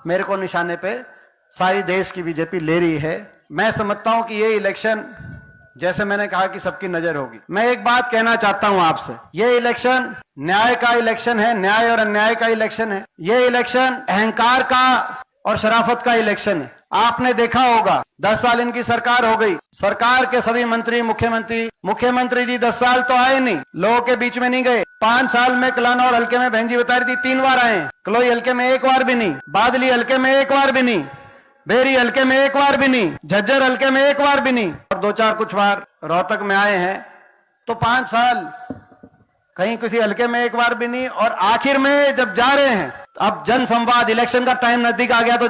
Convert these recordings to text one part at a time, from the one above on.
मेरे को निशाने पे सारी देश की बीजेपी ले रही है। मैं समझता हूं कि ये इलेक्शन, जैसे मैंने कहा कि सबकी नजर होगी, मैं एक बात कहना चाहता हूं आपसे, ये इलेक्शन न्याय का इलेक्शन है, न्याय और अन्याय का इलेक्शन है। ये इलेक्शन अहंकार का और शराफत का इलेक्शन है। आपने देखा होगा 10 साल इनकी सरकार हो गई, सरकार के सभी मंत्री, मुख्यमंत्री जी 10 साल तो आए नहीं, लोगों के बीच में नहीं गए। 5 साल में कलाना और हल्के में बहन जी बता रही थी 3 बार आए, कलोई हल्के में 1 बार भी नहीं, बादली हल्के में 1 बार भी नहीं, बेरी हल्के में 1 बार भी नहीं, झज्जर हल्के में 1 बार भी नहीं, और 2-4 कुछ बार रोहतक में आए हैं। तो 5 साल कहीं किसी हल्के में 1 बार भी नहीं। और आखिर में जब जा रहे हैं, अब जनसंवाद, इलेक्शन का टाइम नजदीक आ गया तो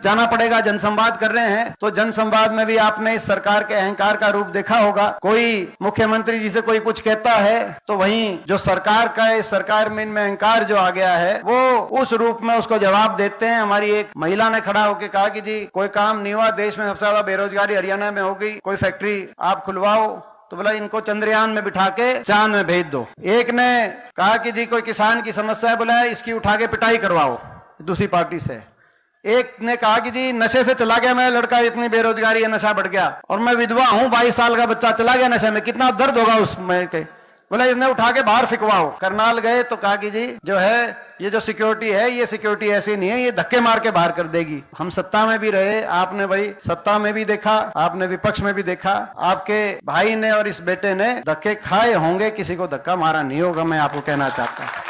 जाना पड़ेगा, जनसंवाद कर रहे हैं। तो जनसंवाद में भी आपने इस सरकार के अहंकार का रूप देखा होगा। कोई मुख्यमंत्री जी से कोई कुछ कहता है तो वहीं जो सरकार का, इस सरकार में इनमें अहंकार जो आ गया है, वो उस रूप में उसको जवाब देते हैं। हमारी एक महिला ने खड़ा होकर कहा कि जी कोई काम नहीं हुआ, देश में सबसे ज्यादा बेरोजगारी हरियाणा में हो गई, कोई फैक्ट्री आप खुलवाओ। तो बोला इनको चंद्रयान में बिठा के चांद में भेज दो। एक ने कहा कि जी कोई किसान की समस्या है, बोला इसकी उठा के पिटाई करवाओ दूसरी पार्टी से। एक ने कहा कि जी नशे से चला गया मेरा लड़का, इतनी बेरोजगारी है, नशा बढ़ गया, और मैं विधवा हूं, 22 साल का बच्चा चला गया नशे में, कितना दर्द होगा उसमें के। बोला इसने उठा के बाहर फिकवाओ। करनाल गए तो कहा कि जी जो है ये जो सिक्योरिटी है, ये सिक्योरिटी ऐसी नहीं है, ये धक्के मार के बाहर कर देगी। हम सत्ता में भी रहे, आपने भाई सत्ता में भी देखा, आपने विपक्ष में भी देखा, आपके भाई ने और इस बेटे ने धक्के खाए होंगे, किसी को धक्का मारा नहीं होगा। मैं आपको कहना चाहता हूं।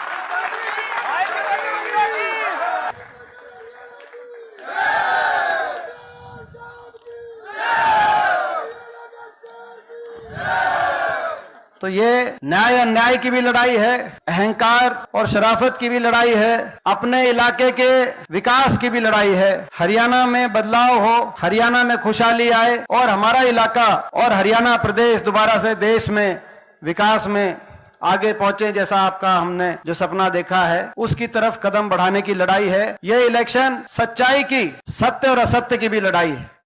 तो ये न्याय अन्याय की भी लड़ाई है, अहंकार और शराफत की भी लड़ाई है, अपने इलाके के विकास की भी लड़ाई है। हरियाणा में बदलाव हो, हरियाणा में खुशहाली आए और हमारा इलाका और हरियाणा प्रदेश दोबारा से देश में विकास में आगे पहुंचे, जैसा आपका हमने जो सपना देखा है, उसकी तरफ कदम बढ़ाने की लड़ाई है। ये इलेक्शन सच्चाई की, सत्य और असत्य की भी लड़ाई है।